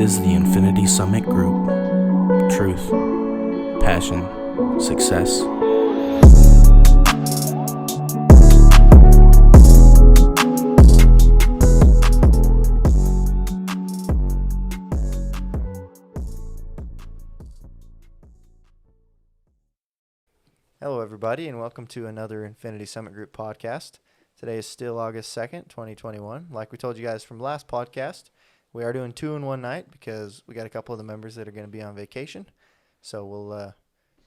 This is the Infinity Summit Group. Truth, passion, success. Hello, everybody, and welcome to another Infinity Summit Group podcast. Today is still August 2nd, 2021. Like we told you guys from last podcast, we are doing 2 in 1 night because we got a couple of the members that are going to be on vacation. So we'll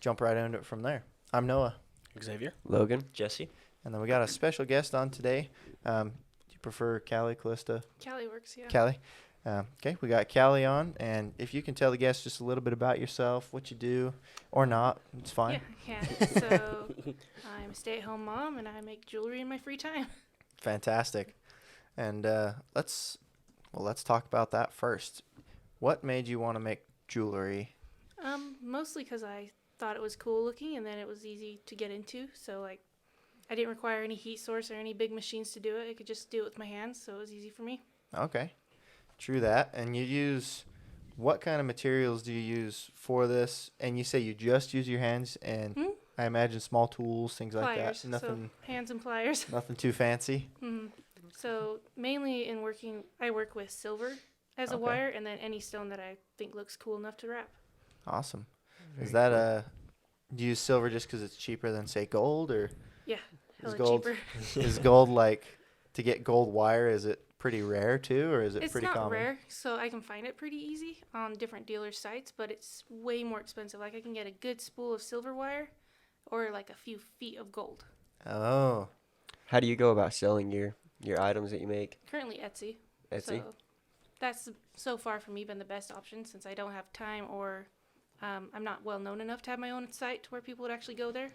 jump right into it from there. I'm Noah. Xavier. Logan. Jesse. And then we got a special guest on today. Do you prefer Callie, Calista? Callie works, yeah. Callie. Okay, we got Callie on. And if you can tell the guests just a little bit about yourself, what you do, or not, it's fine. Yeah, I can. So I'm a stay-at-home mom, and I make jewelry in my free time. Fantastic. And let's talk about that first. What made you want to make jewelry? Mostly because I thought it was cool looking, and then it was easy to get into. So, like, I didn't require any heat source or any big machines to do it. I could just do it with my hands, so it was easy for me. Okay. True that. And you use, what kind of materials do you use for this? And you say you just use your hands, and I imagine small tools, things like Pliers. that. Nothing, So hands and pliers. nothing too fancy. So mainly in working, I work with silver as a Okay. wire, and then any stone that I think looks cool enough to wrap. Awesome. Is that do you use silver just because it's cheaper than, say, gold? Or Yeah, Is hella gold- cheaper. is gold, like, to get gold wire, is it pretty rare too, or is it It's pretty not common? rare, so I can find it pretty easy on different dealers' sites, but it's way more expensive. Like, I can get a good spool of silver wire or like a few feet of gold. Oh, How do you go about selling your items that you make? Currently Etsy. Etsy? So that's so far for me been the best option since I don't have time or I'm not well known enough to have my own site to where people would actually go there.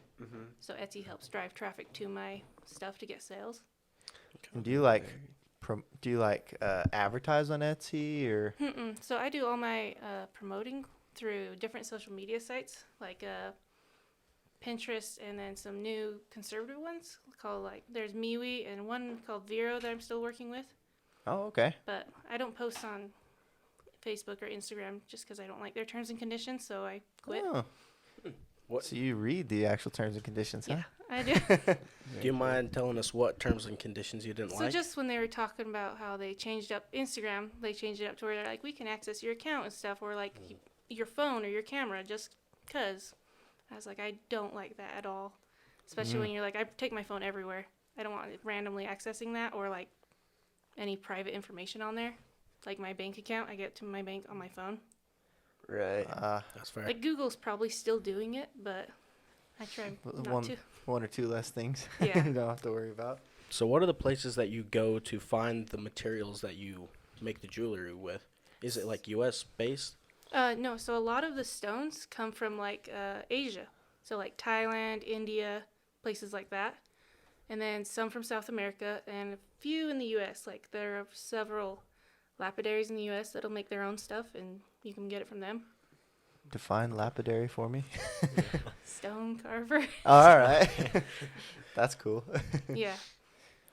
So Etsy helps drive traffic to my stuff to get sales. and do you like advertise on Etsy, or? So I do all my promoting through different social media sites like Pinterest, and then some new conservative ones called, like, there's MeWe and one called Vero that I'm still working with. Oh, okay. But I don't post on Facebook or Instagram just because I don't like their terms and conditions, so I quit. Oh. What? So you read the actual terms and conditions, huh? Yeah, I do. Do you mind telling us what terms and conditions you didn't So like? just when they were talking about how they changed up Instagram, they changed it up to where they're like, we can access your account and stuff, or like your phone or your camera, just because. I was like, I don't like that at all. Especially when you're like, I take my phone everywhere. I don't want it randomly accessing that, or like any private information on there. Like my bank account, I get to my bank on my phone. Right. That's fair. Like Google's probably still doing it, but I try not to. One or two less things Yeah. you don't have to worry about. So what are the places that you go to find the materials that you make the jewelry with? Is it like U.S. based? No, so a lot of the stones come from like Asia. So like Thailand, India, places like that. And then some from South America and a few in the U.S. Like there are several lapidaries in the U.S. that'll make their own stuff, and you can get it from them. Define lapidary for me. Stone carver. All right. That's cool. Yeah.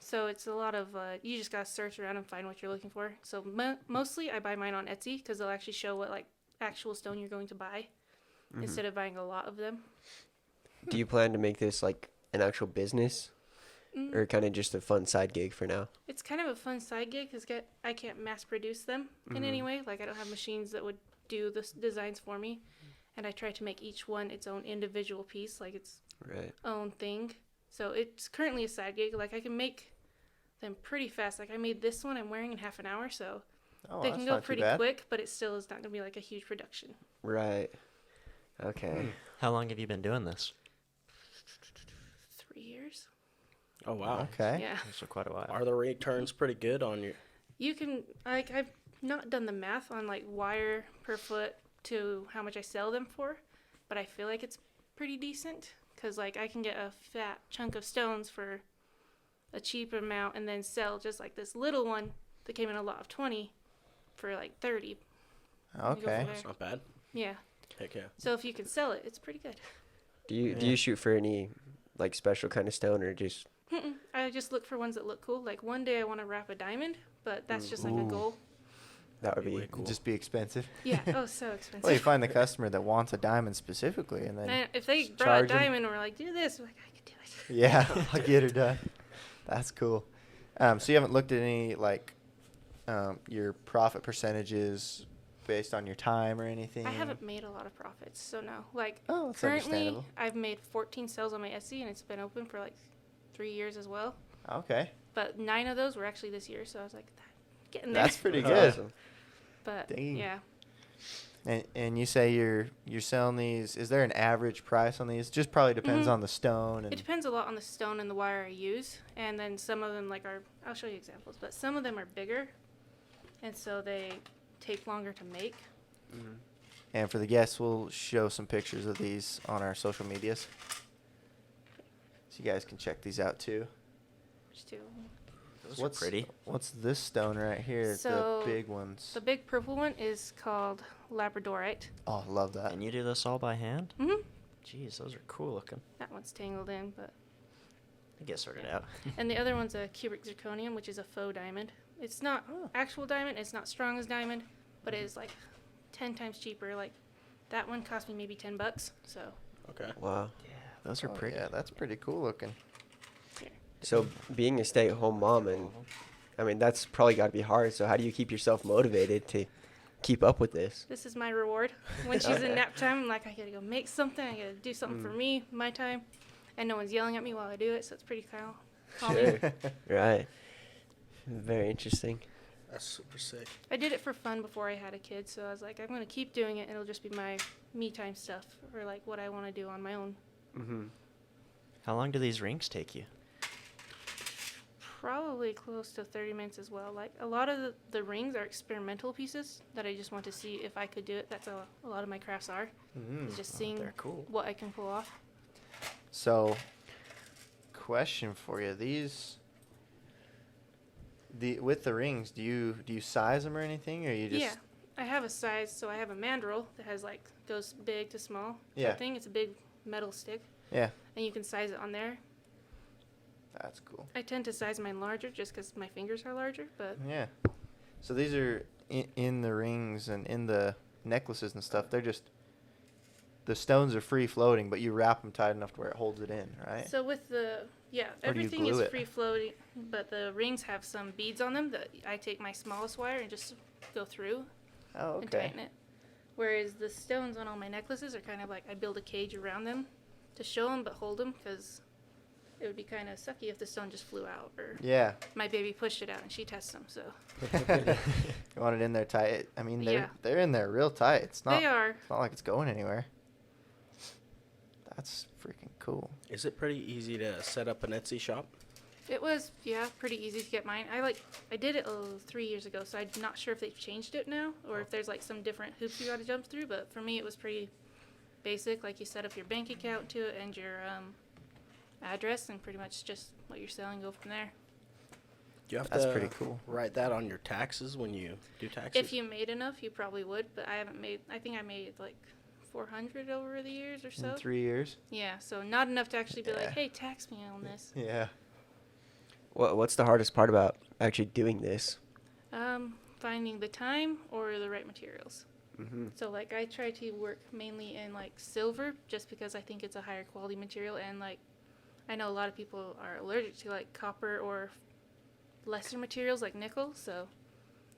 So it's a lot of, you just got to search around and find what you're looking for. So mostly I buy mine on Etsy because they'll actually show what like actual stone you're going to buy instead of buying a lot of them. Do you plan to make this like an actual business, or kind of just a fun side gig for now? It's kind of a fun side gig because I can't mass produce them in any way. Like, I don't have machines that would do the designs for me. And I try to make each one its own individual piece, like its Right. own thing. So it's currently a side gig. Like, I can make them pretty fast. Like, I made this one I'm wearing in half an hour, so Oh, they that's can go not too pretty bad. quick, but it still is not going to be like a huge production. Right. Okay. How long have you been doing this? 3 years? Oh, wow. Okay. Yeah. So quite a while. Are the returns pretty good on your... You can, like, I've not done the math on, like, wire per foot to how much I sell them for, but I feel like it's pretty decent because, like, I can get a fat chunk of stones for a cheap amount and then sell just, like, this little one that came in a lot of 20 for, like, 30. Okay. there. That's not bad. Yeah. Heck yeah. So if you can sell it, it's pretty good. Do you shoot for any like special kind of stone, or just? I just look for ones that look cool. Like, one day I want to wrap a diamond, but that's just, like, a goal. That would That'd be way cool. Just be expensive. Yeah. Oh, so expensive. Well, you find the customer that wants a diamond specifically, and then And if they just brought a charge 'em. diamond and were like, do this, I'm like, I could do it. yeah, I'll get her done. That's cool. So you haven't looked at any like your profit percentages based on your time or anything? I haven't made a lot of profits, so no. Like, Oh, that's currently, understandable. I've made 14 sales on my Etsy, and it's been open for like 3 years as well. Okay, But 9 of those were actually this year, so I was like, getting there. that's pretty good. awesome. But Dang. yeah, And you say you're selling these. Is there an average price on these? Just probably depends Mhm. on the stone. And it depends a lot on the stone and the wire I use, and then some of them I'll show you examples, but some of them are bigger, and so they take longer to make. And for the guests, we'll show some pictures of these on our social medias, so you guys can check these out too. Just to Those are pretty. What's this stone right here? So, the big ones. the big purple one is called Labradorite. Oh, love that. And you do this all by hand? Mhm. Jeez, those are cool looking. That one's tangled in, but They get sorted out. and the other one's a cubic zirconium, which is a faux diamond. It's not Oh. actual diamond. It's not strong as diamond, but it is like 10 times cheaper. Like that one cost me maybe $10. So Okay. Wow. Yeah, those are Oh, pretty. Yeah, that's pretty cool looking. here. So being a stay-at-home mom, and I mean that's probably got to be hard. So how do you keep yourself motivated to keep up with this? This is my reward. When she's in nap time, I'm like, I gotta go make something. I gotta do something for me, my time, and no one's yelling at me while I do it. So it's pretty calming. Sure. Right. Very interesting. That's super sick. I did it for fun before I had a kid, so I was like, I'm gonna keep doing it. It'll just be my me time stuff, or like what I want to do on my own. Mm-hmm. How long do these rings take you? Probably close to 30 minutes as well. Like a lot of the rings are experimental pieces that I just want to see if I could do it. That's a lot of my crafts are. Is just seeing They're cool. what I can pull off. So, question for you: with the rings, do you size them or anything, or you just? Yeah, I have a size. So I have a mandrel that has like goes big to small. Yeah. Thing. It's a big metal stick, Yeah, and you can size it on there. that's cool. I tend to size mine larger just because my fingers are larger. But Yeah. So these are in the rings and in the necklaces and stuff. They're just the stones are free floating, but you wrap them tight enough to where it holds it in, right? so with the Or do you everything is glue it? free floating, but the rings have some beads on them that I take my smallest wire and just go through. Oh, And okay. tighten it. Whereas the stones on all my necklaces are kind of like I build a cage around them to show them but hold them because it would be kind of sucky if the stone just flew out or Yeah. my baby pushed it out and she tests them. So You want it in there tight. I mean, Yeah. they're in there real tight. It's not. they are. It's not like it's going anywhere. That's freaking cool. Is it pretty easy to set up an Etsy shop? It was pretty easy to get mine. I did it 3 years ago, so I'm not sure if they've changed it now or if there's like some different hoops you got to jump through. But for me, it was pretty basic. Like you set up your bank account to it and your address, and pretty much just what you're selling. Go from there. Do you have That's to pretty cool. write that on your taxes when you do taxes? If you made enough, you probably would. But I haven't made. I think I made like 400 over the years or so. In 3 years. Yeah, so not enough to actually be Yeah. like, hey, tax me on this. Yeah. What's the hardest part about actually doing this? Finding the time or the right materials. Mm-hmm. So like I try to work mainly in like silver just because I think it's a higher quality material, and like I know a lot of people are allergic to like copper or lesser materials like nickel, so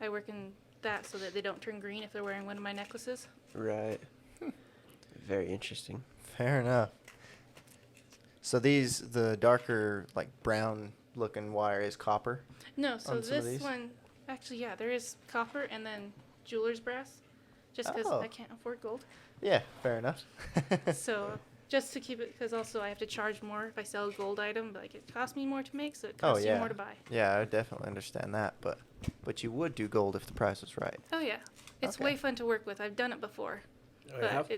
I work in that so that they don't turn green if they're wearing one of my necklaces. Right. Very interesting. Fair enough. So the darker, like brown looking wire is copper. No, so On some of this these? one, actually, yeah, there is copper and then jeweler's brass, just because Oh. I can't afford gold. Yeah, fair enough. So just to keep it, because also I have to charge more if I sell a gold item, but like it costs me more to make, so it Oh, costs you yeah. more to buy. Yeah, I definitely understand that, but you would do gold if the price was right. Oh yeah, it's Okay. way fun to work with. I've done it before, Oh, you but have?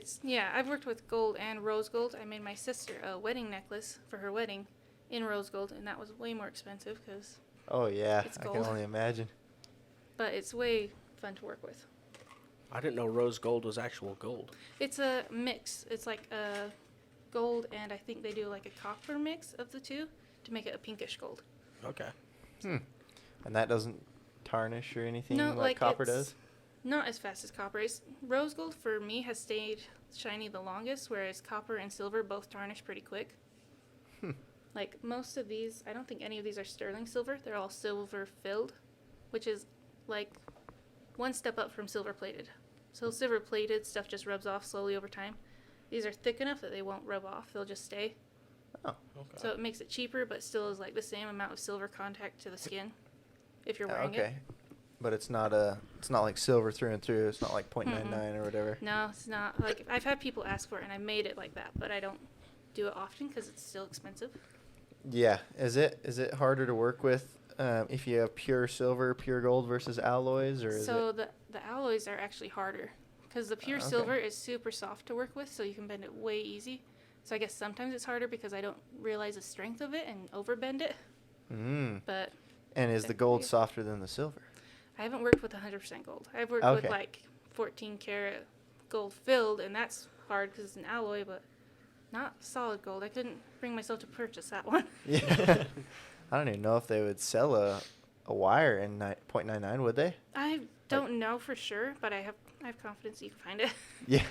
I've worked with gold and rose gold. I made my sister a wedding necklace for her wedding in rose gold, and that was way more expensive Oh yeah, It's I gold. can only imagine. but it's way fun to work with. I didn't know rose gold was actual gold. It's a mix. It's like a gold, and I think they do like a copper mix of the two to make it a pinkish gold. Okay. And that doesn't tarnish or anything No, like like copper it's- does? not as fast as copper. Rose gold for me has stayed shiny the longest, whereas copper and silver both tarnish pretty quick. Like most of these, I don't think any of these are sterling silver. They're all silver filled, which is like one step up from silver plated. So silver plated stuff just rubs off slowly over time. These are thick enough that they won't rub off. They'll just stay. Oh, Okay. So it makes it cheaper, but still is like the same amount of silver contact to the skin if you're wearing okay. it. But it's not like silver through and through. It's not like 0.99 or whatever. No, it's not. Like I've had people ask for it, and I made it like that, but I don't do it often because it's still expensive. Yeah. Is it harder to work with if you have pure silver, pure gold versus alloys, or is So it? the alloys are actually harder because the pure Okay. silver is super soft to work with, so you can bend it way easy. So I guess sometimes it's harder because I don't realize the strength of it and overbend it. But And is the gold softer than the silver? I haven't worked with 100% gold. I've worked with Okay. like 14 karat gold filled, and that's hard because it's an alloy, but not solid gold. I couldn't bring myself to purchase that one. Yeah. I don't even know if they would sell a wire in 0.99, would they? I don't know for sure, but I have confidence you can find it. Yeah.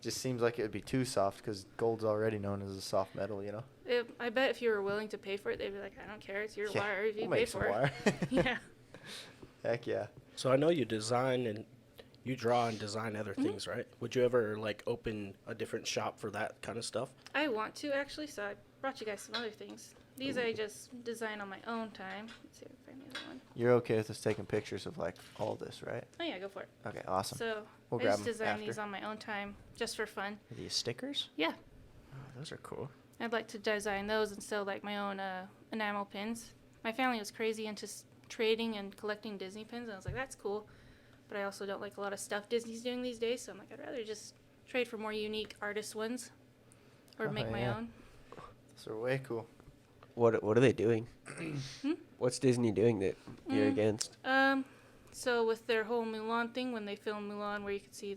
Just seems like it would be too soft because gold's already known as a soft metal, you know? I bet if you were willing to pay for it, they'd be like, I don't care, it's your Yeah, wire if you we'll pay make some for it. wire. Yeah. Heck yeah. So I know you design and you draw and design other Mm-hmm. things, right? Would you ever like open a different shop for that kind of stuff? I want to actually, so I brought you guys some other things. These I just design on my own time. Let's see if I find the other one. You're okay with us taking pictures of like all this, right? Oh yeah, go for it. Okay, awesome. So We'll I grab just 'em design these after. on my own time, just for fun. Are these stickers? Yeah, Oh, those are cool. I'd like to design those and sell like my own enamel pins. My family was crazy into trading and collecting Disney pins, and I was like, that's cool. But I also don't like a lot of stuff Disney's doing these days, so I'm like, I'd rather just trade for more unique artist ones, or Oh, make my yeah. own. So way cool. What are they doing? Hmm? What's Disney doing that you're against? So with their whole Mulan thing, when they filmed Mulan, where you could see I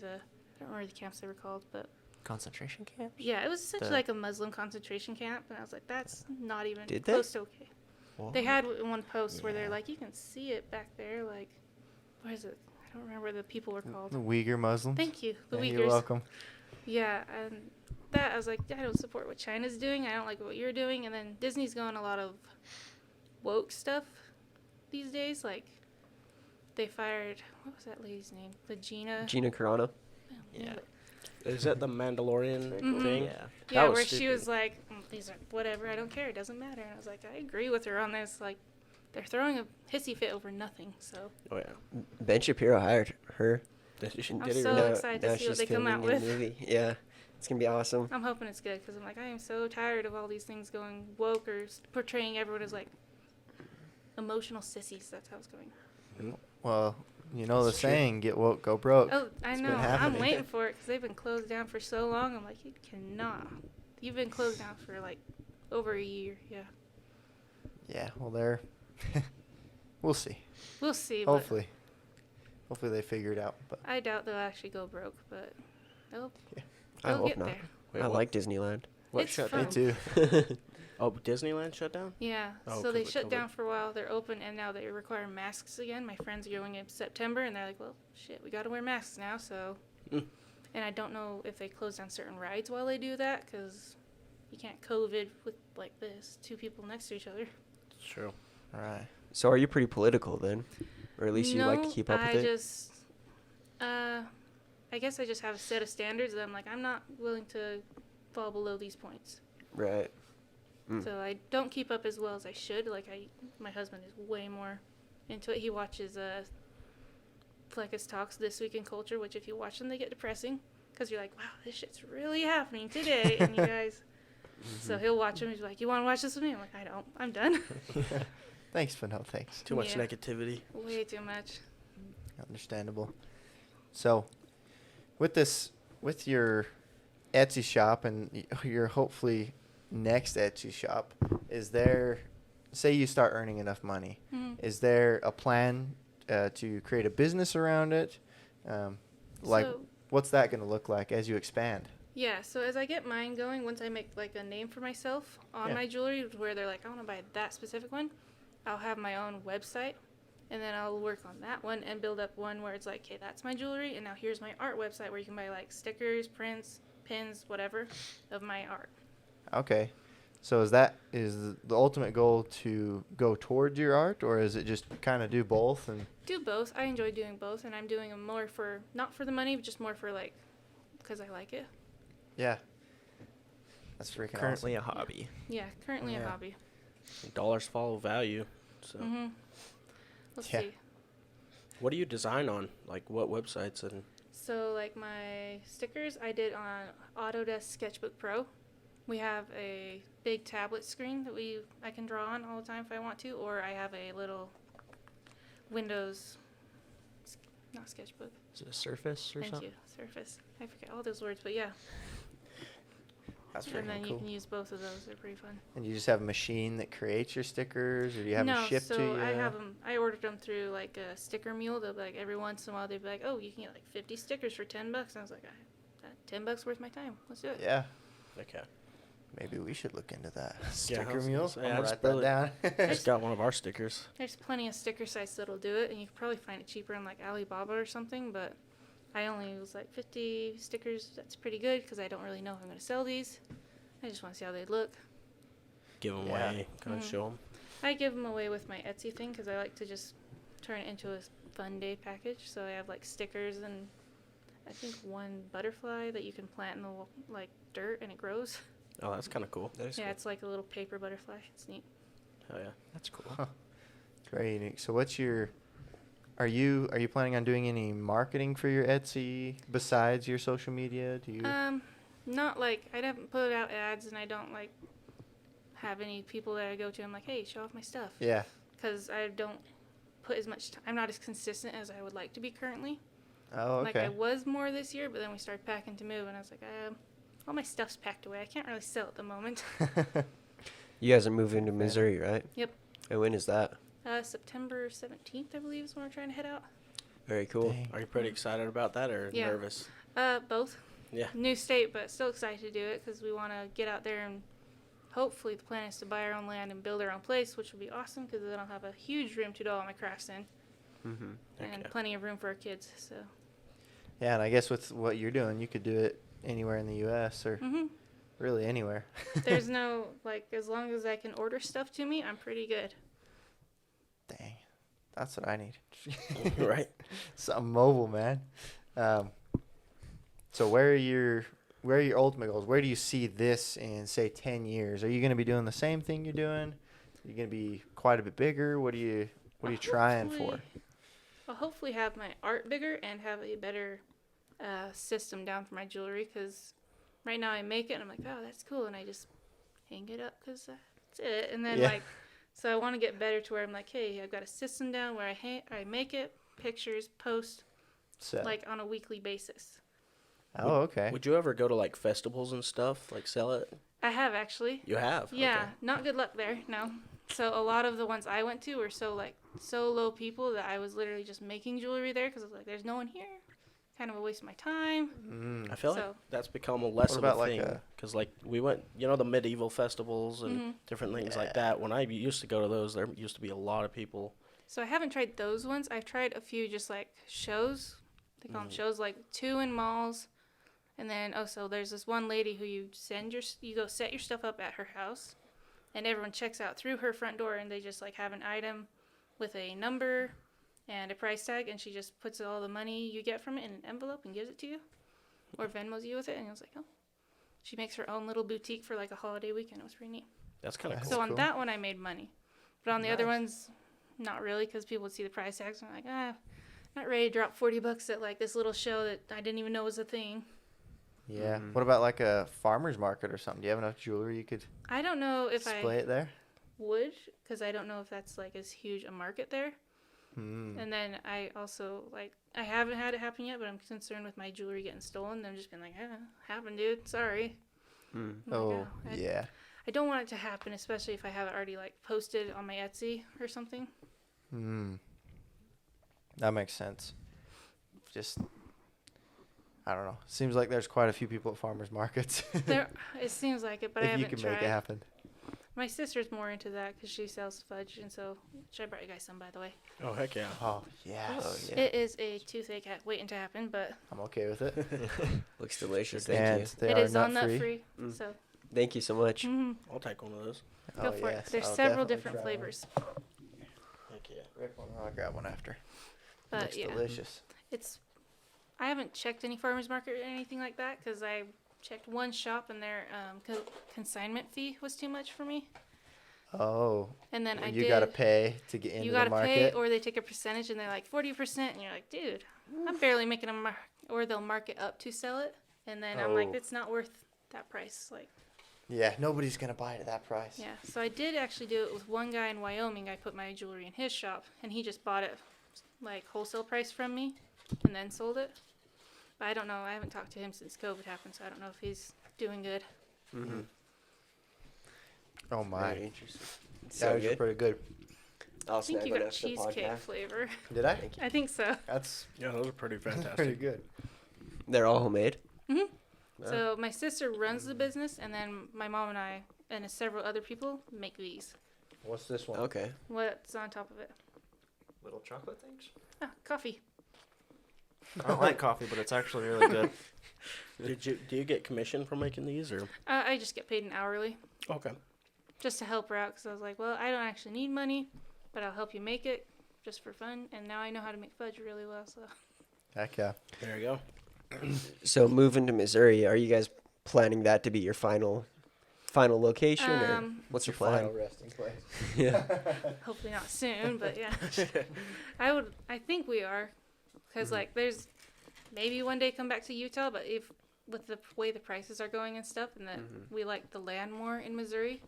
don't remember the camps they were called, but Concentration camps? yeah, it was essentially The- like a Muslim concentration camp, and I was like, that's not even Did they? close to okay. Whoa. They had one post where they're Yeah. like, you can see it back there, like, what is it? I don't remember what the people were called. The Uyghur Muslims. Thank you, the Yeah, Uyghurs. you're welcome. Yeah, and that I was like, I don't support what China's doing. I don't like what you're doing. And then Disney's going a lot of woke stuff these days. Like, they fired, what was that lady's name? The Gina. Gina Carano. Yeah. Is that the Mandalorian Mhm. thing? Yeah. Yeah, That was where she stupid. was like, these are whatever. I don't care. It doesn't matter. And I was like, I agree with her on this. Like, they're throwing a hissy fit over nothing. So Oh yeah. Ben Shapiro hired her. Did she, I'm did he so really? excited to see what she's they come out filming a with. movie. Yeah, it's gonna be awesome. I'm hoping it's good because I'm like, I am so tired of all these things going woke or portraying everyone as like emotional sissies. That's how it's going. Well, you know the It's true. saying, get woke, go broke. Oh, I It's been know. I'm happening. waiting for it because they've been closed down for so long. I'm like, you cannot. You've been closed down for like over a year. Yeah. Yeah, well, they're... we'll see. We'll see. But Hopefully. Hopefully they figure it out. But I doubt they'll actually go broke, but they'll, I they'll hope get not. there. Wait, I what? like Disneyland. What It's shut fun. me too. Oh, Disneyland shut down? Yeah. Oh, So they 'cause of shut COVID. down for a while. They're open, and now they require masks again. My friends are going in September, and they're like, well, shit, we got to wear masks now, so. Mm. And I don't know if they close down certain rides while they do that, because you can't COVID with like this, two people next to each other. It's true. All right. So are you pretty political then, or at least you like to No, keep up I with it? just, I guess I just have a set of standards that I'm like, I'm not willing to fall below these points. Right. Mm. So I don't keep up as well as I should. Like my husband is way more into it. He watches Fleckus Talks This Week in Culture, which if you watch them, they get depressing because you're like, wow, this shit's really happening today, and you guys. So he'll watch them. He's like, you want to watch this with me? I'm like, I don't. I'm done. Thanks, but no thanks. Too much Yeah. negativity. Way too much. Understandable. So, with your Etsy shop and your hopefully next Etsy shop, is there, say you start earning enough money, Mhm. is there a plan to create a business around it? Like, So- what's that going to look like as you expand? Yeah, so as I get mine going, once I make like a name for myself on Yeah. my jewelry where they're like, I want to buy that specific one, I'll have my own website. And then I'll work on that one and build up one where it's like, okay, that's my jewelry, and now here's my art website where you can buy like stickers, prints, pins, whatever, of my art. Okay. So is the ultimate goal to go towards your art, or is it just kind of do both? And Do both. I enjoy doing both, and I'm doing them more for, not for the money, but just more for like, because I like it. yeah, that's freaking Currently a hobby. Yeah, currently Yeah. a hobby. Dollars follow value. So, Mm-hmm. Let's Yeah. see. what do you design on? Like, what websites and? So like my stickers I did on Autodesk Sketchbook Pro. We have a big tablet screen that I can draw on all the time if I want to, or I have a little Windows, not Sketchbook. Is it a Surface or Thank something? you, Surface. I forget all those words, but yeah. That's And then freaking you cool. can use both of those. They're pretty fun. And you just have a machine that creates your stickers, or do you have them No, shipped so to you? I have them. I ordered them through like a sticker mule. They'll be like every once in a while they'd be like, oh, you can get like 50 stickers for $10. And I was like, $10 worth my time. Let's do it. Yeah. Okay. Maybe we should look into that. I Sticker was mule. gonna say, I'm I gonna just write that barely- down. Just got one of our stickers. There's plenty of sticker sites that'll do it, and you can probably find it cheaper on like Alibaba or something. But I only use like 50 stickers. That's pretty good because I don't really know if I'm gonna sell these. I just want to see how they look. Give them Yeah. away. Kind of Mhm. show them. I give them away with my Etsy thing because I like to just turn it into a fun day package. So I have like stickers and I think one butterfly that you can plant in the like dirt and it grows. Oh, that's kind of cool. That is Yeah, cool. it's like a little paper butterfly. It's neat. Oh yeah. That's cool. It's very unique. So what's your are you planning on doing any marketing for your Etsy besides your social media? Do you Not like I haven't put out ads and I don't like have any people that I go to. I'm like, hey, show off my stuff. Yeah. Because I don't put as much. I'm not as consistent as I would like to be currently. Oh, Like okay. I was more this year, but then we started packing to move, and I was like, all my stuff's packed away. I can't really sell at the moment. You guys are moving to Missouri, right? Yep. And when is that? September 17th, I believe, is when we're trying to head out. Very cool. Dang. Are you pretty excited about that or Yeah. nervous? Both. Yeah. New state, but still excited to do it because we want to get out there and hopefully the plan is to buy our own land and build our own place, which will be awesome because then I'll have a huge room to do all my crafts in Mm-hmm. and Okay. plenty of room for our kids. So. Yeah, and I guess with what you're doing, you could do it anywhere in the U.S. or Mhm. really anywhere. There's no like as long as I can order stuff to me, I'm pretty good. Dang, that's what I need. Right. Something mobile, man. So where are your ultimate goals? Where do you see this in say 10 years? Are you going to be doing the same thing you're doing? Are you going to be quite a bit bigger? What are you trying for? I'll hopefully have my art bigger and have a better system down for my jewelry because right now I make it and I'm like, oh, that's cool, and I just hang it up because that's it. And then Yeah. so I want to get better to where I'm like, hey, I've got a system down where I make it, pictures, post So, like on a weekly basis. oh, okay. Would you ever go to like festivals and stuff, like sell it? I have actually. You have. Yeah, Okay. not good luck there. No. So a lot of the ones I went to were so low people that I was literally just making jewelry there because I was like, there's no one here. Kind of a waste of my time. Mm. I feel like So- that's become a less What of about, a like, thing because like we went, the medieval festivals and Mhm. different things like that. When I used to go to those, there used to be a lot of people. So I haven't tried those ones. I've tried a few just like shows. They call them shows, like 2 in malls. And then, so there's this one lady who you go set your stuff up at her house. And everyone checks out through her front door and they just like have an item with a number and a price tag. And she just puts all the money you get from it in an envelope and gives it to you. Or Venmos you with it. And I was like, oh. She makes her own little boutique for like a holiday weekend. It was pretty neat. That's kind of That's cool. So on cool. that one, I made money. But on the other Nice. ones, not really, because people would see the price tags and I'm like, not ready to drop $40 at like this little show that I didn't even know was a thing. Yeah. Mhm. What about like a farmer's market or something? Do you have enough jewelry you could I don't know if display I it there? would, because I don't know if that's like as huge a market there. Mm. And then I also I haven't had it happen yet, but I'm concerned with my jewelry getting stolen. Them just being like, happened, dude. Sorry. Mm. I'm like, Oh, I- yeah. I don't want it to happen, especially if I have it already like posted on my Etsy or something. Hmm. That makes sense. Just, I don't know. Seems like there's quite a few people at farmers markets. There, it seems like it, but I if you haven't can tried. make it happen. My sister's more into that because she sells fudge, and so I brought you guys some, by the way. Oh, heck yeah. Oh, yes. Oh, yeah. It is a toothache waiting to happen, but I'm okay with it. Looks delicious. Thank and you. they it are is all nut-free. nut-free, Mm. so Thank you so much. I'll take one of those. go Oh, for yes, it. There's I'll several definitely different try one. flavors, Heck yeah. Rip one, I'll grab one after. but Looks yeah, delicious. I haven't checked any farmers market or anything like that because I checked one shop and their consignment fee was too much for me. Oh, And then you gotta pay to get into you the gotta market. pay, or they take a percentage and they're like 40%, and you're like, dude, I'm barely making or they'll mark it up to sell it, and then I'm like, Oh. it's not worth that price. Like, Yeah, nobody's gonna buy it at that price. yeah. So I did actually do it with one guy in Wyoming. I put my jewelry in his shop, and he just bought it like wholesale price from me, and then sold it. But I don't know. I haven't talked to him since COVID happened, so I don't know if he's doing good. Mm-hmm. Oh my, Very interesting. that So was good. pretty good. I'll I think snag you one got after the cheesecake podcast. flavor. Did I? I think so. That's Yeah, those are pretty fantastic. pretty good. They're all homemade. Mhm. Wow. So my sister runs the business, and then my mom and I and several other people make these. What's this one? Okay. What's on top of it? Little chocolate things. Ah, coffee. I don't like coffee, but it's actually really good. Do you get commission for making these or? I just get paid an hourly Okay. just to help her out because I was like, well, I don't actually need money, but I'll help you make it just for fun. And now I know how to make fudge really well. So Heck yeah. There you go. So moving to Missouri, are you guys planning that to be your final location, or what's your plan? Final resting place. Yeah. hopefully not soon, but yeah, I think we are because like there's maybe one day come back to Utah, but if with the way the prices are going and stuff, and that we like the land more in Missouri,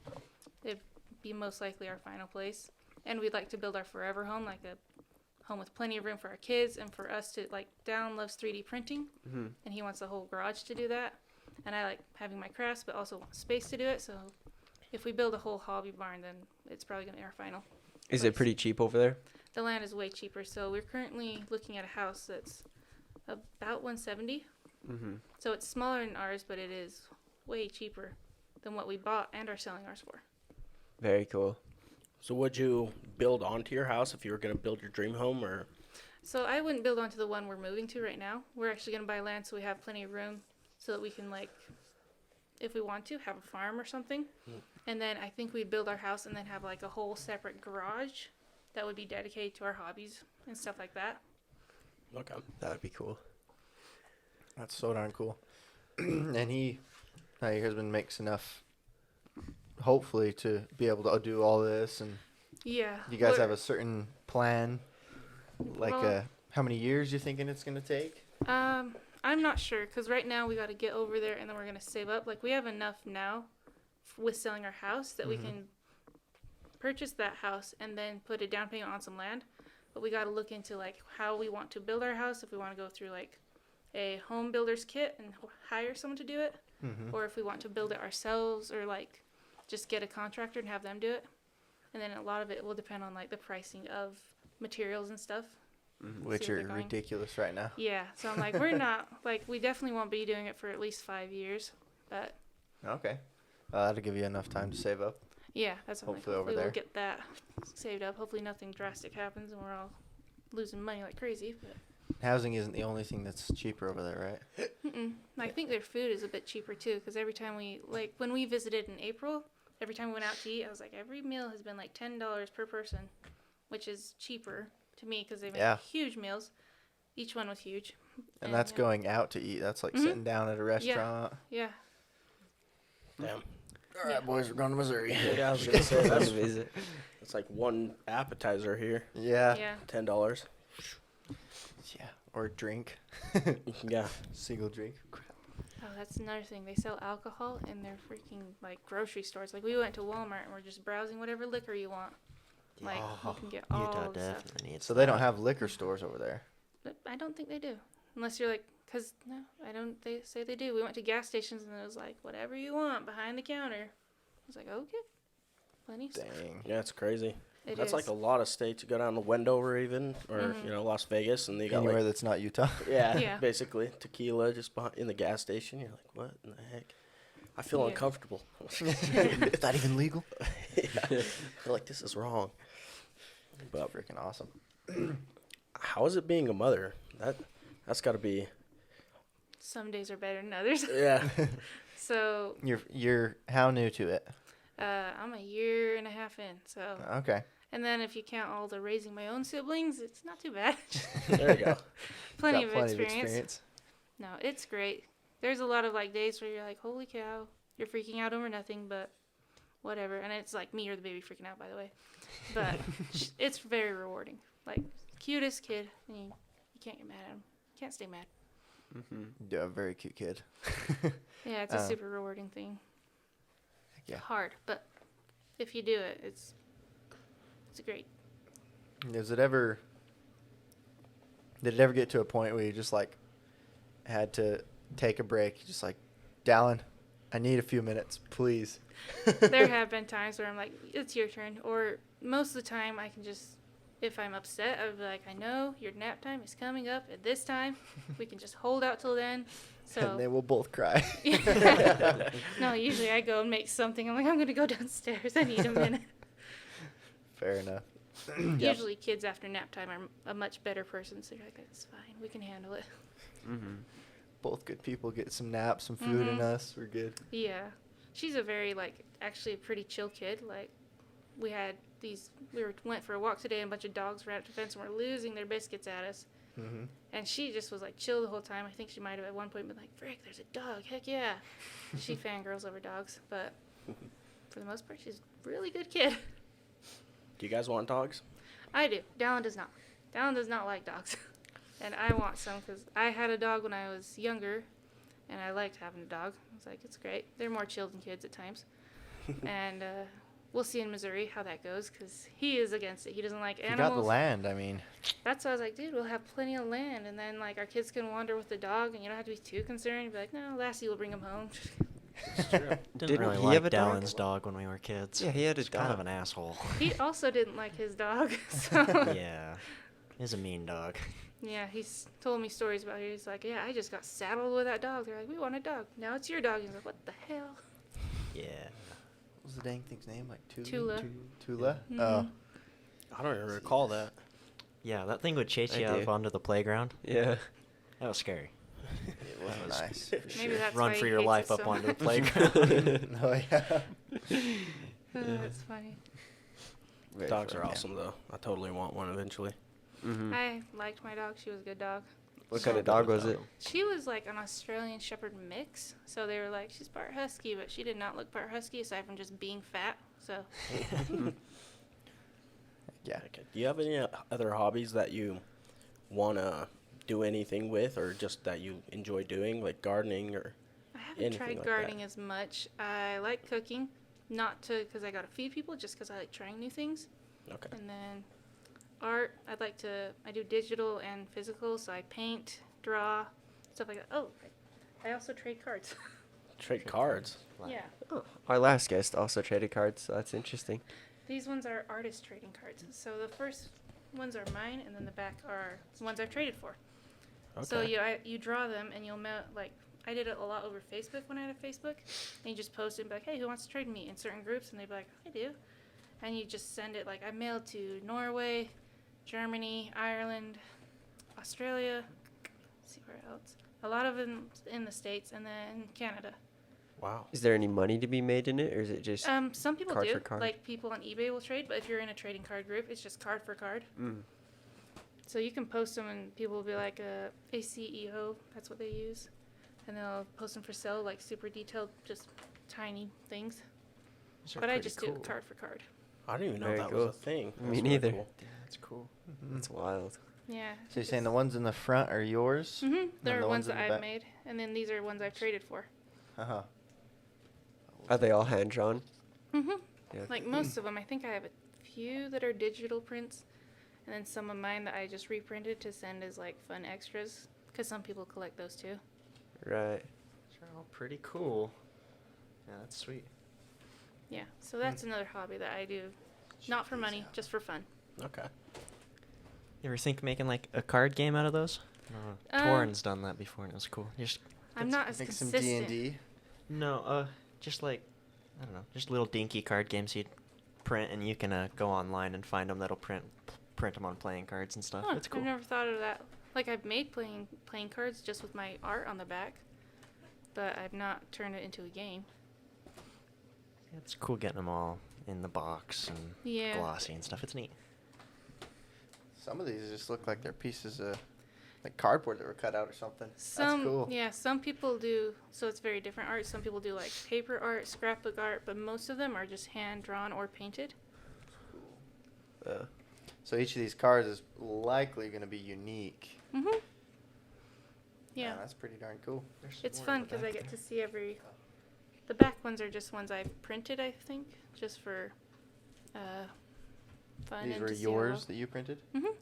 it'd be most likely our final place. And we'd like to build our forever home, like a home with plenty of room for our kids and for us to like. Dallin loves 3D printing, and he wants a whole garage to do that. And I like having my crafts, but also want space to do it. So if we build a whole hobby barn, then it's probably gonna be our final. Is it pretty cheap over there? The land is way cheaper, so we're currently looking at a house that's about 170. Mm-hmm. So it's smaller than ours, but it is way cheaper than what we bought and are selling ours for. Very cool. So would you build onto your house if you were going to build your dream home, or? So I wouldn't build onto the one we're moving to right now. We're actually going to buy land so we have plenty of room so that we can, like, if we want to, have a farm or something. And then I think we'd build our house and then have, like, a whole separate garage that would be dedicated to our hobbies and stuff like that. Okay. That would be cool. That's so darn cool. And your husband makes enough, hopefully, to be able to do all this. And Yeah. you guys we're- have a certain plan, like Well- how many years you thinking it's gonna take? I'm not sure because right now we got to get over there and then we're going to save up. Like we have enough now with selling our house that we can purchase that house and then put a down payment on some land. But we got to look into like how we want to build our house. If we want to go through like a home builder's kit and hire someone to do it, or if we want to build it ourselves or like just get a contractor and have them do it. And then a lot of it will depend on like the pricing of materials and stuff. Which See what are they're going. ridiculous right now. Yeah, so I'm like, we're not, like, we definitely won't be doing it for at least 5 years, but Okay. That'll give you enough time to save up. yeah, that's what I'm like, Hopefully over hopefully there. we'll get that saved up. Hopefully nothing drastic happens and we're all losing money like crazy, but Housing isn't the only thing that's cheaper over there, right? I think their food is a bit cheaper too, because every time we, like, when we visited in April, every time we went out to eat, I was like, every meal has been like $10 per person, which is cheaper to me because they make Yeah. huge meals. Each one was huge. And that's yeah. going out to eat. That's like sitting down at a restaurant. Yeah. Damn. All right, boys, we're going to Missouri. Yeah, I was gonna say That's that's, visit. that's like one appetizer here, Yeah. Yeah. $10. Yeah. Or drink. Yeah. Single drink. Oh, that's another thing. They sell alcohol in their freaking like grocery stores. Like we went to Walmart and we're just browsing whatever liquor you want. Like you can get all Utah the stuff. definitely needs So they don't that. have liquor stores over there. But I don't think they do, unless you're like, cause no, I don't. They say they do. We went to gas stations and it was like whatever you want behind the counter. I was like, okay, plenty. of stuff. Dang. Yeah, it's crazy. It That's is. like a lot of states. You go down to Wendover even, or Las Vegas, and they got Anywhere like that's not Utah. Yeah. basically tequila just behind, in the gas station. You're like, what in the heck? I feel Yeah. uncomfortable. Is that even legal? They're like, this is wrong. But Freaking awesome. how is it being a mother? That's got to be. Some days are better than others. Yeah. So You're how new to it? I'm a year and a half in. So Okay. and then if you count all the raising my own siblings, it's not too bad. There you go. plenty Got of plenty experience. No, it's great. There's a lot of like days where you're like, holy cow, you're freaking out over nothing, but whatever. And it's like me or the baby freaking out, by the way. But it's very rewarding. Like, cutest kid. And you can't get mad at him. Can't stay mad. Mm-hmm. Yeah, a very cute kid. Yeah, it's a super rewarding thing. Yeah. Hard, but if you do it, it's great. Did it ever get to a point where you just like had to take a break? Just like, Dallin, I need a few minutes, please. There have been times where I'm like, it's your turn. Or most of the time I can just, if I'm upset, I would be like, I know your nap time is coming up at this time. We can just hold out till then. So And they will both cry. no, usually I go and make something. I'm like, I'm going to go downstairs. I need a minute. Fair enough. Usually kids after nap time are a much better person. So you're like, that's fine. We can handle it. Mm-hmm. Both good people get some naps, some food in us. We're good. Yeah. She's a very, like, actually a pretty chill kid. Like, we went for a walk today and a bunch of dogs ran up to the fence and were losing their biscuits at us. Mm-hmm. And she just was, like, chill the whole time. I think she might have at one point been like, frick, there's a dog. Heck yeah. She fangirls over dogs. But for the most part, she's a really good kid. Do you guys want dogs? I do. Dallin does not. Dallin does not like dogs. And I want some because I had a dog when I was younger, and I liked having a dog. I was like, it's great. They're more chill than kids at times. And we'll see in Missouri how that goes because he is against it. He doesn't like You animals. got the land, I mean. That's why I was like, dude, we'll have plenty of land. And then, like, our kids can wander with the dog, and you don't have to be too concerned. Be like, no, Lassie will bring him home. It's true. Didn't Didn't really he like have a dog? Dallin's dog when we were kids. Yeah, he had a He's kind of dog. an asshole. He also didn't like his dog. So, Yeah. He's a mean dog. yeah, he's told me stories about it. He's like, yeah, I just got saddled with that dog. They're like, we want a dog. Now it's your dog. He's like, what the hell? Yeah. What was the dang thing's name? Like Tula. Tula? Mhm. Oh. I don't even recall that. Yeah, that thing would chase I you out do. onto the playground. Yeah. That was scary. It was That was- nice. For Maybe sure. that's Run why for he your hates life it up so onto the much. playground. Oh, yeah. That's funny. Very Dogs fun, are yeah. awesome, though. I totally want one eventually. Mm-hmm. I liked my dog. She was a good dog. What kind of dog was it? She was like an Australian Shepherd mix. So they were like, she's part husky, but she did not look part husky aside from just being fat. So Yeah. Okay. Do you have any other hobbies that you want to do anything with, or just that you enjoy doing, like gardening or? I haven't Anything tried like gardening as much. I like cooking, not to because I got to feed people, just because I like trying new things. Okay. And then art, I do digital and physical, so I paint, draw, stuff like that. Oh, I also trade cards. Trade cards. Yeah. Oh, our last guest also traded cards, so that's interesting. These ones are artist trading cards. So the first ones are mine, and then the back are the ones I've traded for. Okay. So you draw them, and you'll like I did it a lot over Facebook when I had a Facebook, and you just post it and be like, hey, who wants to trade me in certain groups, and they'd be like, I do, and you just send it. Like I mailed to Norway, Germany, Ireland, Australia. Let's see where else. A lot of them in the States, and then Canada. Wow. Is there any money to be made in it, or is it just? Some people card do. for card? Like people on eBay will trade, but if you're in a trading card group, it's just card for card. Mm. So you can post them, and people will be like, ACEO, that's what they use. And they'll post them for sale, like super detailed, just tiny things. But I just do it card for card. I didn't even know Very that cool. was a thing. Me That's really neither. cool. Yeah, that's cool. That's wild. Yeah. So you're saying the ones in the front are yours? Mm-hmm. They're the ones ones in that the I've back? made, and then these are ones I've traded for. Uh-huh. Are they all hand drawn? Mm-hmm. Yeah. Like most of them, I think I have a few that are digital prints, and then some of mine that I just reprinted to send as like fun extras, because some people collect those too. Right. They're all pretty cool. Yeah, that's sweet. Yeah. So that's another hobby that I do, not for money, just for fun. Okay. You ever think making like a card game out of those? Um, Torrin's done that before and it was cool. Just I'm not as Make some consistent. D&D. no, just like I don't know, just little dinky card games you'd print, and you can go online and find them that'll print them on playing cards and stuff. Huh, It's cool. I've never thought of that. Like, I've made playing cards just with my art on the back, but I've not turned it into a game. It's cool getting them all in the box and Yeah. glossy and stuff. It's neat. Some of these just look like they're pieces of like cardboard that were cut out or something. Some, That's cool. yeah, some people do, so it's very different art. Some people do like paper art, scrapbook art, but most of them are just hand drawn or painted. So each of these cards is likely going to be unique. Mhm. Yeah. That's pretty darn cool. There's It's more fun in the because I back get there. to see the back ones are just ones I've printed, I think, just for fun. These and were to see how yours well- that you printed? Mhm.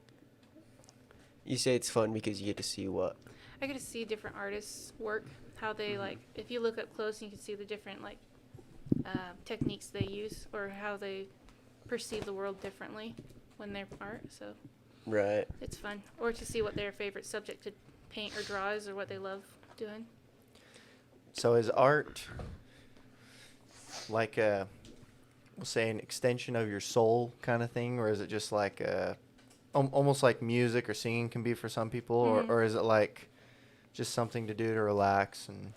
You say it's fun because you get to see what? I get to see different artists work, how they like. If you look up close, you can see the different like techniques they use or how they perceive the world differently when they're art. So Right. it's fun, or to see what their favorite subject to paint or draw is, or what they love doing. So is art like we'll say an extension of your soul kind of thing, or is it just like almost like music or singing can be for some people, Mhm. or is it like just something to do to relax and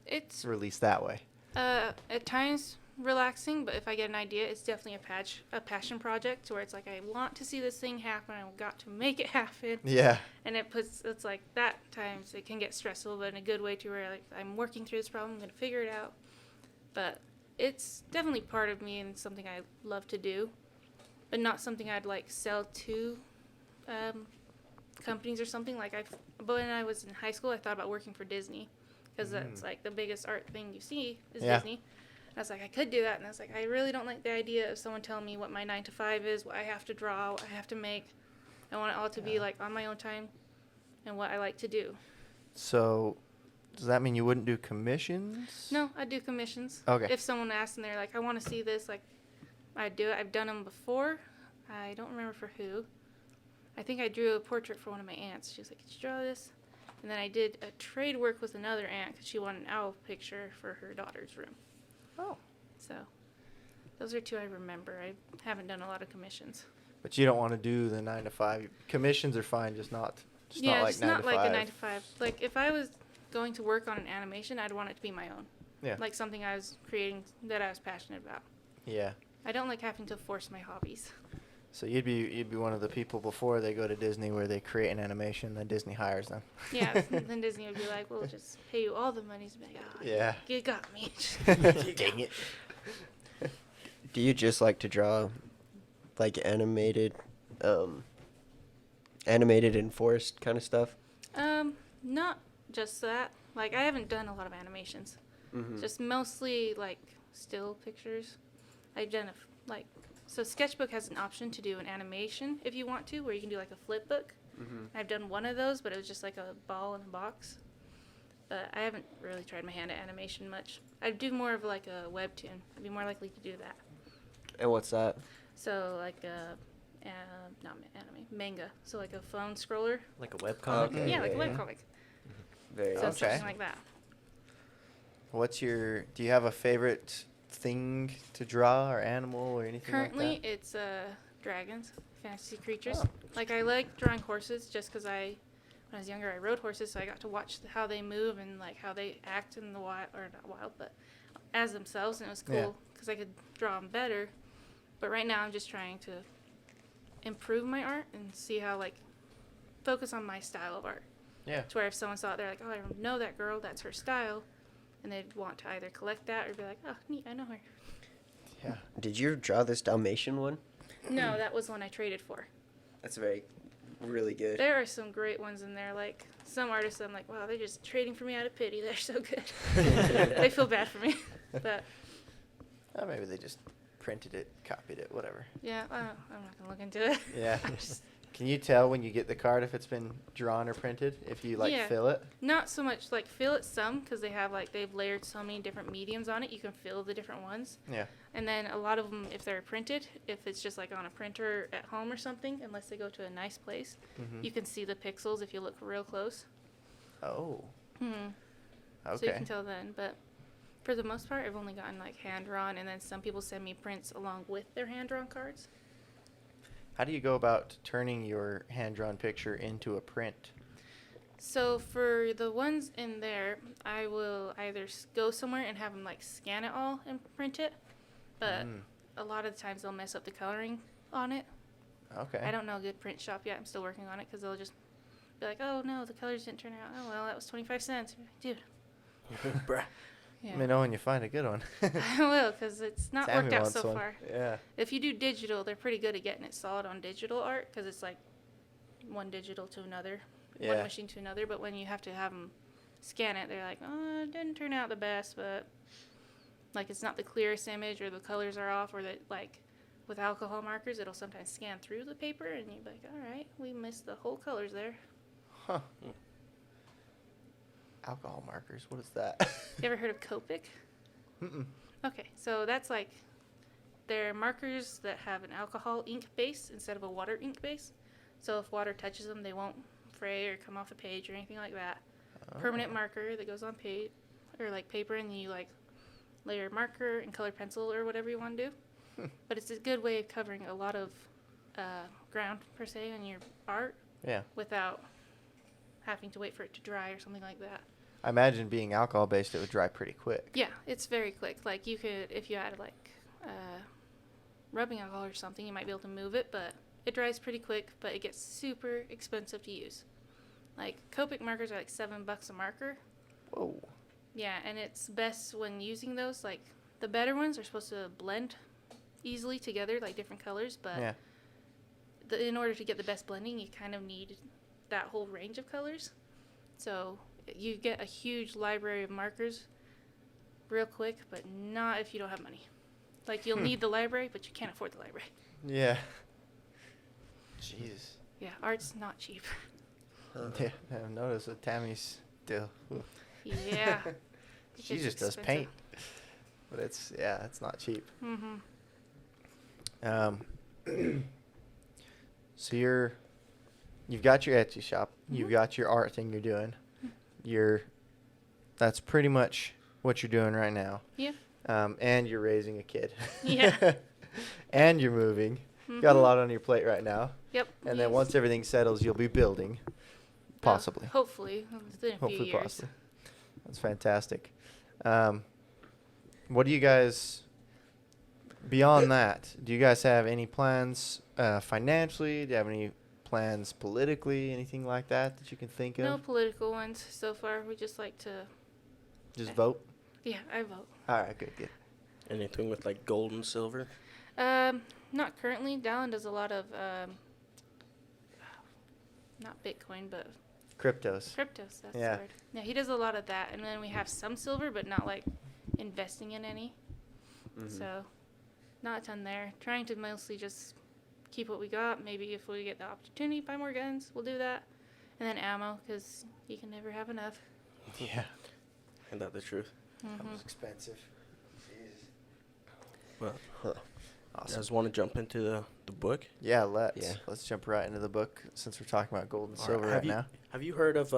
It's release that way? at times relaxing, but if I get an idea, it's definitely a passion project where it's like I want to see this thing happen. I've got to make it happen. Yeah. And it's like that times it can get stressful, but in a good way to where like I'm working through this problem, I'm gonna figure it out. But it's definitely part of me and something I love to do, but not something I'd like sell to companies or something. But when I was in high school, I thought about working for Disney because that's like the biggest art thing you see is Yeah. Disney. And I was like, I could do that, and I was like, I really don't like the idea of someone telling me what my 9 to 5 is, what I have to draw, what I have to make. I want it all to be like on my own time and what I like to do. So does that mean you wouldn't do commissions? No, I do commissions. Okay. If someone asks and they're like, I want to see this, like, I do it. I've done them before. I don't remember for who. I think I drew a portrait for one of my aunts. She was like, could you draw this? And then I did a trade work with another aunt because she wanted an owl picture for her daughter's room. Oh. So those are two I remember. I haven't done a lot of commissions. But you don't want to do the 9 to 5. Commissions are fine, just not like it's 9 not to like 5. a 9 to 5. Like if I was going to work on an animation, I'd want it to be my own. Yeah. Like something I was creating that I was passionate about. Yeah. I don't like having to force my hobbies. So you'd be one of the people before they go to Disney where they create an animation, then Disney hires them. Yeah, then Disney would be like, we'll just pay you all the money. So be like, oh, Yeah. you got me. Dang it. Do you just like to draw, like animated and forest kind of stuff? Not just that. Like, I haven't done a lot of animations. Mm-hmm. Just mostly, like, still pictures. I've done, so Sketchbook has an option to do an animation if you want to, where you can do, like, a flip book. Mm-hmm. I've done one of those, but it was just, like, a ball in a box. But I haven't really tried my hand at animation much. I'd do more of, like, a webtoon. I'd be more likely to do that. And what's that? So, like, not anime, manga. So, like, a phone scroller. Like a webcomic. Okay. Yeah, like a yeah. webcomic. Very So Okay. awesome. something like that. Do you have a favorite thing to draw or animal or anything Currently, like that? it's dragons, fantasy creatures. Oh. Like I like drawing horses just because when I was younger, I rode horses, so I got to watch how they move and like how they act in the wild, or not wild, but as themselves, and it was Yeah. cool because I could draw them better. But right now, I'm just trying to improve my art and see how focus on my style of art. Yeah. To where if someone saw it, they're like, oh, I know that girl, that's her style. And they'd want to either collect that or be like, oh, neat, I know her. Yeah. Did you draw this Dalmatian one? No, that was one I traded for. That's really good. There are some great ones in there. Like, some artists, I'm like, wow, they're just trading for me out of pity. They're so good. They feel bad for me. But, Maybe they just printed it, copied it, whatever. yeah, I'm not going to look into it. Yeah. I'm just- Can you tell when you get the card if it's been drawn or printed? If you Yeah. fill it? not so much, fill it some, because they've layered so many different mediums on it. You can fill the different ones. Yeah. And then a lot of them, if they're printed, if it's just on a printer at home or something, unless they go to a nice place, Mm-hmm. you can see the pixels if you look real close. Oh. Hmm. Okay. So you can tell then. But For the most part, I've only gotten like hand-drawn, and then some people send me prints along with their hand-drawn cards. How do you go about turning your hand-drawn picture into a print? So for the ones in there, I will either go somewhere and have them like scan it all and print it, but a lot of the times they'll mess up the coloring on it. Okay. I don't know a good print shop yet. I'm still working on it because they'll just be like, oh no, the colors didn't turn out. Oh well, that was 25 cents. Dude. Bruh. Yeah. Let me know when you find a good one. I will, because it's not Tammy worked out wants so one. far. Yeah. If you do digital, they're pretty good at getting it solid on digital art, because it's like one digital to another, one Yeah. machine to another. But when you have to have them scan it, they're like, oh, it didn't turn out the best, but like it's not the clearest image, or the colors are off, or that like with alcohol markers, it'll sometimes scan through the paper, and you're like, all right, we missed the whole colors there. Huh. Alcohol markers. What is that? You ever heard of Copic? Mm-mm. Okay, so that's like they're markers that have an alcohol ink base instead of a water ink base. So if water touches them, they won't fray or come off a page or anything like that. Permanent marker that goes on page or like paper, and you like layer marker and colored pencil or whatever you want to do. But it's a good way of covering a lot of ground per se in your art Yeah. without having to wait for it to dry or something like that. I imagine being alcohol-based, it would dry pretty quick. Yeah, it's very quick. Like you could, if you add like rubbing alcohol or something, you might be able to move it, but it dries pretty quick, but it gets super expensive to use. Like Copic markers are like $7 a marker. Whoa. Yeah, and it's best when using those. Like the better ones are supposed to blend easily together, like different colors, but Yeah. in order to get the best blending, you kind of need that whole range of colors. So you get a huge library of markers real quick, but not if you don't have money. Like you'll need the library, but you can't afford the library. Yeah. Jeez. Yeah, art's not cheap. Yeah, I've noticed with Tammy's deal. Oof. Yeah. She It's just does expensive. paint. But it's not cheap. Mhm. So you've got your Etsy shop, you've Mhm. got your art thing you're doing. That's pretty much what you're doing right now. Yeah. And you're raising a kid. Yeah. And you're moving. Got a Mhm. lot on your plate right now. Yep. And then yes. once everything settles, you'll be building. Possibly. Hopefully, within a few Hopefully years. possibly. That's fantastic. What do you guys, beyond that, do you guys have any plans financially? Do you have any plans politically, anything like that you can think No of? political ones so far. We just like to. Just vote? Yeah, I vote. All right, good. Anything with like gold and silver? Not currently. Dallin does a lot of not Bitcoin, but Cryptos. cryptos. That's Yeah. the word. Yeah, he does a lot of that, and then we have some silver, but not like investing in any. Mm-hmm. So, not a ton there. Trying to mostly just keep what we got. Maybe if we get the opportunity, buy more guns, we'll do that. And then ammo, because you can never have enough. Yeah. Isn't that the truth? That Mhm. was expensive. Well, you Awesome. guys want to jump into the book? Yeah, let's. Yeah. Let's jump right into the book since we're talking about gold and All silver right, right now. Have you heard of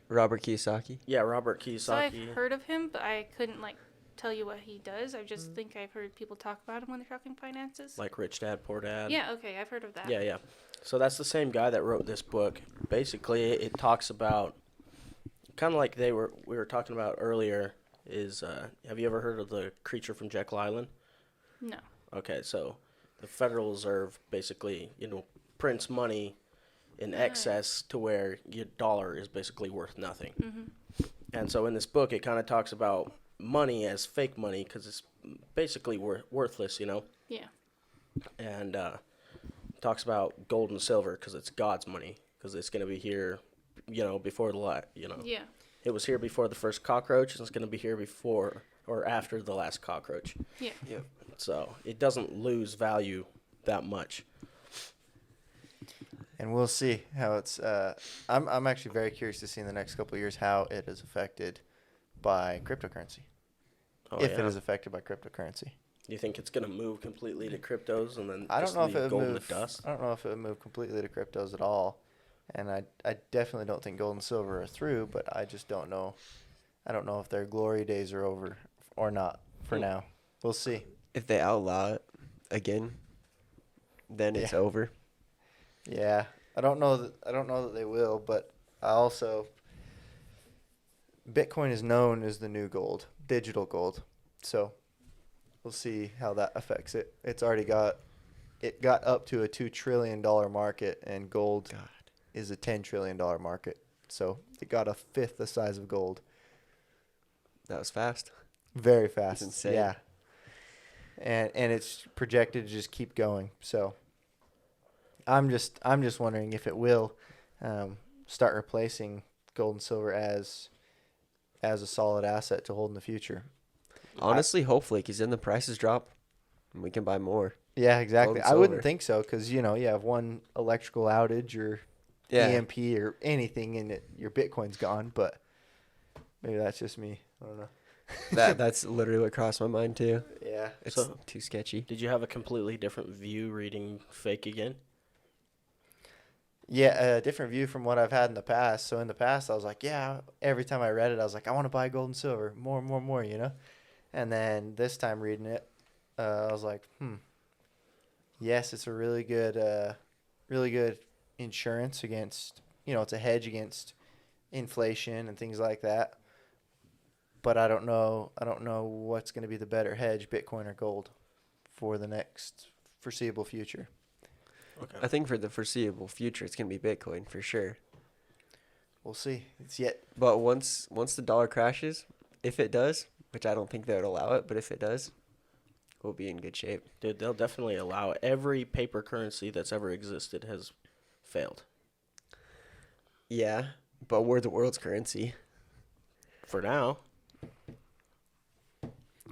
Robert Kiyosaki. yeah, Robert Kiyosaki? So I've heard of him, but I couldn't like tell you what he does. I just think I've heard people talk about him when they're talking finances. Like Rich Dad, Poor Dad. Yeah, okay, I've heard of that. Yeah. So that's the same guy that wrote this book. Basically, it talks about kind of like we were talking about earlier. Is have you ever heard of the creature from Jekyll Island? No. Okay, so the Federal Reserve basically, prints money in excess to where your dollar is basically worth nothing. Mhm. And so in this book, it kind of talks about money as fake money because it's basically worthless, Yeah. And talks about gold and silver because it's God's money because it's going to be here, before the Yeah. It was here before the first cockroach, and it's going to be here before or after the last cockroach. Yeah. Yep. So it doesn't lose value that much. And we'll see how it's. I'm actually very curious to see in the next couple of years how it is affected by cryptocurrency. Oh, If yeah. it is affected by cryptocurrency. You think it's going to move completely to cryptos and then I don't just know if leave it would gold in move. the dust? I don't know if it would move completely to cryptos at all. And I definitely don't think gold and silver are through, but I just don't know I don't know if their glory days are over or not for now. We'll see. If they outlaw it again, then it's Yeah. over. Yeah, I don't know that they will, but I also Bitcoin is known as the new gold, digital gold. So we'll see how that affects it. It got up to a $2 trillion market, and gold God. is a $10 trillion market. So it got a fifth the size of gold. That was fast. Very fast. insane. Yeah. And it's projected to just keep going. So I'm just wondering if it will start replacing gold and silver as a solid asset to hold in the future. Honestly, hopefully, because then the prices drop and we can buy more. Yeah, exactly. and I wouldn't silver. think so because, you have one electrical outage or Yeah. EMP or anything and your Bitcoin's gone, but maybe that's just me. I don't know. That's literally what crossed my mind, too. Yeah. It's So- too sketchy. Did you have a completely different view reading Fake again? Yeah, a different view from what I've had in the past. So in the past, I was like, yeah, every time I read it, I was like, I want to buy gold and silver, more, And then this time reading it, I was like, yes, it's a really good insurance against, it's a hedge against inflation and things like that. But I don't know what's going to be the better hedge, Bitcoin or gold, for the next foreseeable future. Okay. I think for the foreseeable future, it's going to be Bitcoin for sure. We'll see. It's yet. But once the dollar crashes, if it does, which I don't think they would allow it, but if it does, we'll be in good shape. Dude, they'll definitely allow it. Every paper currency that's ever existed has failed. Yeah, but we're the world's currency. For now.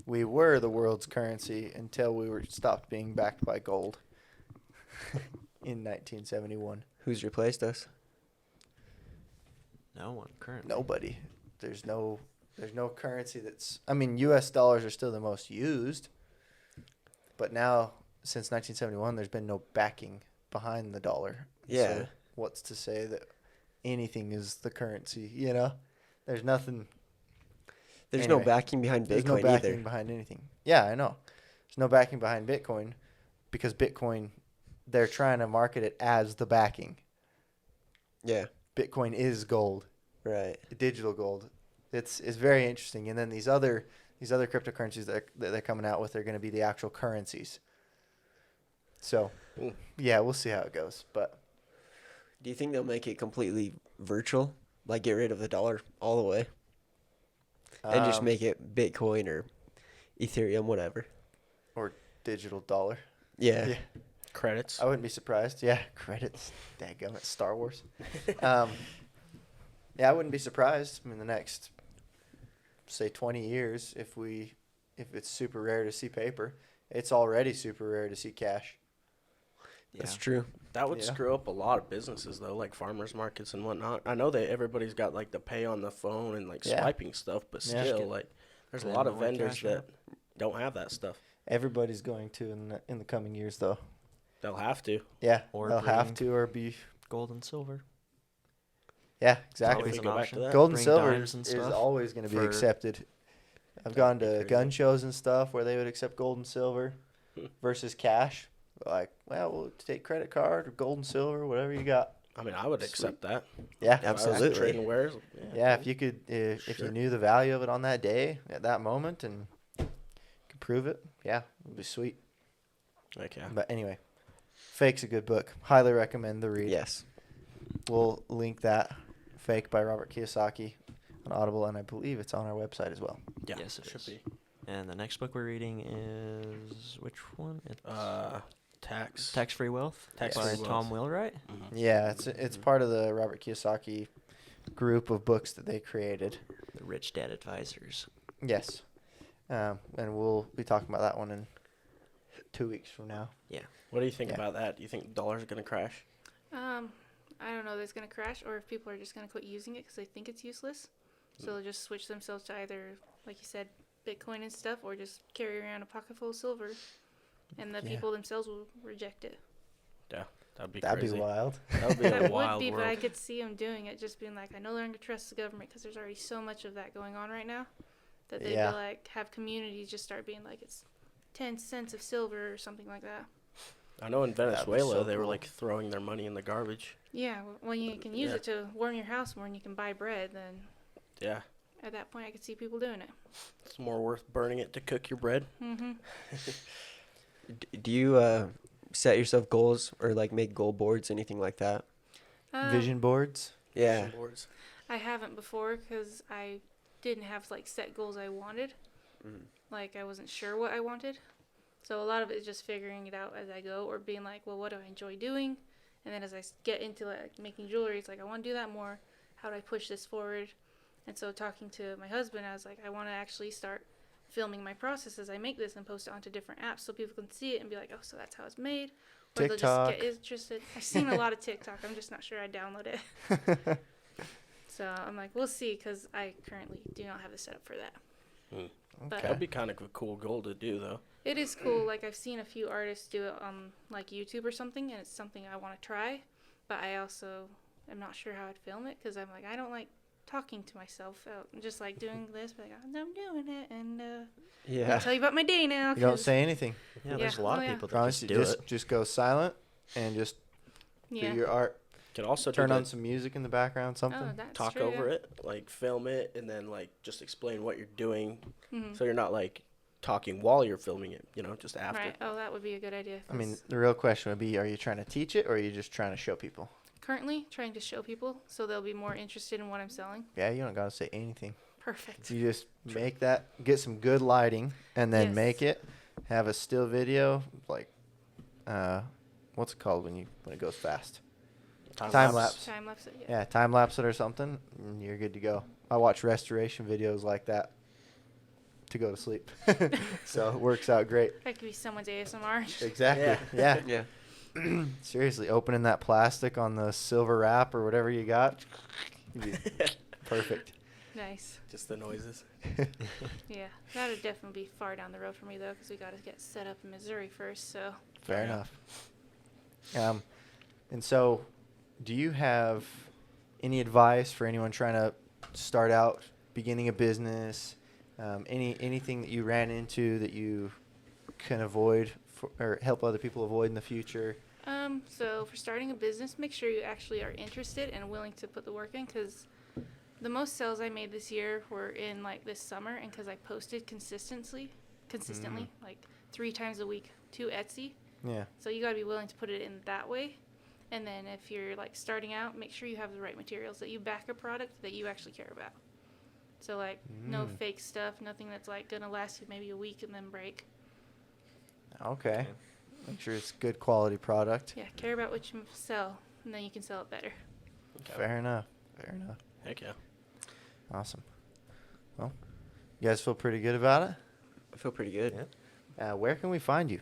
We were the world's currency until we were stopped being backed by gold in 1971. Who's replaced us? No one currently. Nobody. There's no currency that's. I mean, U.S. dollars are still the most used, but now since 1971, there's been no backing behind the dollar. Yeah. So what's to say that anything is the currency? There's nothing. There's Anyway, no backing behind There's no Bitcoin backing either. behind anything. Yeah, I know. There's no backing behind Bitcoin because Bitcoin, they're trying to market it as the backing. Yeah, Bitcoin is gold, right. digital gold. It's very interesting. And then these other cryptocurrencies that they're coming out with are going to be the actual currencies. So, yeah, we'll see how it goes. But Do you think they'll make it completely virtual? Like get rid of the dollar all the way? And just make it Bitcoin or Ethereum, whatever. or digital dollar. Yeah. Yeah. Credits. I wouldn't be surprised. Yeah, credits. Dadgummit, Star Wars. Yeah, I wouldn't be surprised in the next, say, 20 years if it's super rare to see paper. It's already super rare to see cash. That's true. That would Yeah. screw up a lot of businesses, though, like farmers markets and whatnot. I know that everybody's got, like, the pay on the phone and, like, Yeah. swiping stuff, but Yeah. still, like, there's a Then lot of no one vendors cash that out. don't have that stuff. Everybody's going to in the coming years, though. They'll have to. Yeah, Or they'll have bring- to or be. Gold and silver. Yeah, If exactly. always we an go back option. to that. Gold and Bring silver dimes and is stuff always going to be for- accepted. I've That'd gone be to crazy. gun shows and stuff where they would accept gold and silver Hmm. versus cash. Like, well, we'll take credit card or gold and silver, whatever you got. I mean, I would Sweet. accept that. Yeah, If I was Absolutely. trading wares. Yeah, if you could, if Sure. you knew the value of it on that day, at that moment, and could prove it, yeah, it'd be sweet. Like, yeah. But anyway, Fake's a good book. Highly recommend the read. Yes. We'll link that. Fake by Robert Kiyosaki on Audible, and I believe it's on our website as well. Yeah, Yes, it should is. be. And the next book we're reading is which one? It's Tax. Tax-Free Wealth Tax-Free by Wealth. Tom Wheelwright. Mhm. Yeah, it's part of the Robert Kiyosaki group of books that they created. The Rich Dad Advisors. Yes, and we'll be talking about that one in 2 weeks from now. What do you think Yeah. about that? Do you think the dollar's going to crash? I don't know if it's going to crash or if people are just going to quit using it because they think it's useless. So they'll just switch themselves to either, like you said, Bitcoin and stuff, or just carry around a pocket full of silver. And the Yeah. people themselves will reject it. That'd be That'd crazy. be wild. That'd be That a would wild be, world. but I could see them doing it, just being like, I no longer trust the government because there's already so much of that going on right now that they'd Yeah. be like, have communities just start being like, it's 10 cents of silver or something like that. I know in That'd be Venezuela so they were cool. like throwing their money in the garbage. Yeah, when you can use Yeah. it to warm your house more and you can buy bread, then Yeah, at that point I could see people doing it. it's more worth burning it to cook your bread. Mm-hmm. Do you set yourself goals or like make goal boards, anything like that? Vision boards. Yeah. Vision boards. I haven't before because I didn't have like set goals I wanted. Mm. Like I wasn't sure what I wanted. So a lot of it is just figuring it out as I go or being like, well, what do I enjoy doing? And then as I get into like making jewelry, it's like, I want to do that more. How do I push this forward? And so talking to my husband, I was like, I want to actually start filming my process as I make this and post it onto different apps so people can see it and be like, oh, so that's how it's made. Or they'll TikTok. just get interested. I've seen a lot of TikTok. I'm just not sure I download it. So I'm like, we'll see, because I currently do not have the setup for that. But Okay. That'd be kind of a cool goal to do, though. it is cool. Like I've seen a few artists do it on like YouTube or something, and it's something I want to try. But I also am not sure how I'd film it because I'm like, I don't like talking to myself. I'm just like doing this, but like, I'm doing it, and I'll Yeah. tell you about my day now. You don't 'cause- say anything. Yeah, there's a Yeah. lot Oh, of yeah. people that Promise just you, do just it. just go silent and just Yeah. do your art. Could also Turn do on that, some music in the background, something. Oh, that's talk true, over yeah. it, like film it, and then like just explain what you're doing, Mhm. so you're not like talking while you're filming it. Just after. Right. Oh, that would be a good idea. I mean, 'cause the real question would be: are you trying to teach it, or are you just trying to show people? currently trying to show people so they'll be more interested in what I'm selling. Yeah, you don't gotta say anything. Perfect. You just make that, get some good lighting, and then Yes. make it. Have a still video, like, what's it called when it goes fast? Time lapse. Time lapse it. Yeah. Yeah, time lapse it or something, and you're good to go. I watch restoration videos like that to go to sleep, so it works out great. That could be someone's ASMR. Exactly. Yeah. Yeah. Seriously, opening that plastic on the silver wrap or whatever you got. You'd be perfect. Nice. Just the noises. Yeah, that would definitely be far down the road for me though, because we got to get set up in Missouri first. So Fair Yeah. enough. And so, do you have any advice for anyone trying to start out, beginning a business? Anything that you ran into that you can avoid or help other people avoid in the future? so for starting a business, make sure you actually are interested and willing to put the work in, because the most sales I made this year were in like this summer, and because I posted consistently, like 3 times a week to Etsy. Yeah. So you gotta be willing to put it in that way. And then if you're like starting out, make sure you have the right materials, that you back a product that you actually care about. So like no Mm. fake stuff, nothing that's like gonna last you maybe a week and then break. Okay. Make sure it's good quality product. Yeah, care about what you sell, and then you can sell it better. Fair enough. Fair enough. Heck yeah. Awesome. Well, you guys feel pretty good about it? I feel pretty good. Yeah. Where can we find you?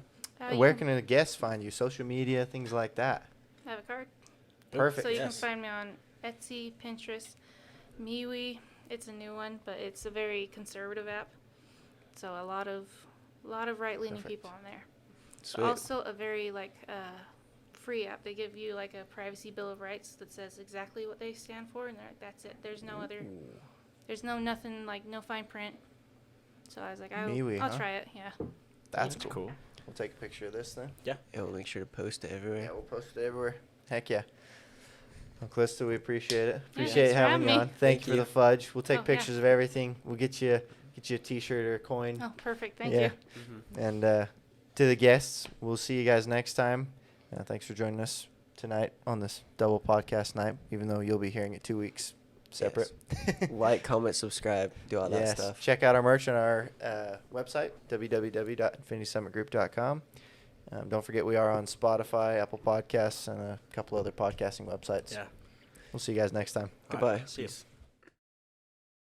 You Where can the guests find you? Social media, things like that. have a card? Perfect. So you Yes. can find me on Etsy, Pinterest, MeWe. It's a new one, but it's a very conservative app. So a lot of right-leaning Perfect. people on there. Sweet. Also a very free app. They give you like a privacy bill of rights that says exactly what they stand for, and they're like, that's it. There's no other. There's nothing like no fine print. So I was like, MeWe, I'll huh? try it. Yeah. That's That's cool. cool. We'll take a picture of this then. Yeah, we'll make sure to post it everywhere. Yeah, we'll post it everywhere. Heck yeah. Well, Calista, we appreciate it. Yeah, Appreciate thanks for having having you me. on. Thank Thank you for you. the fudge. We'll take Oh, yeah. pictures of everything. We'll get you a T-shirt or a coin. Oh, perfect. Thank Yeah. you. Mm-hmm. And to the guests, we'll see you guys next time. Thanks for joining us tonight on this double podcast night, even though you'll be hearing it 2 weeks separate. Like, comment, subscribe, do all that Yes. stuff. Check out our merch on our website, www.infinitysummitgroup.com. Don't forget we are on Spotify, Apple Podcasts, and a couple other podcasting websites. Yeah. We'll see you guys next time. All right. Goodbye. See you.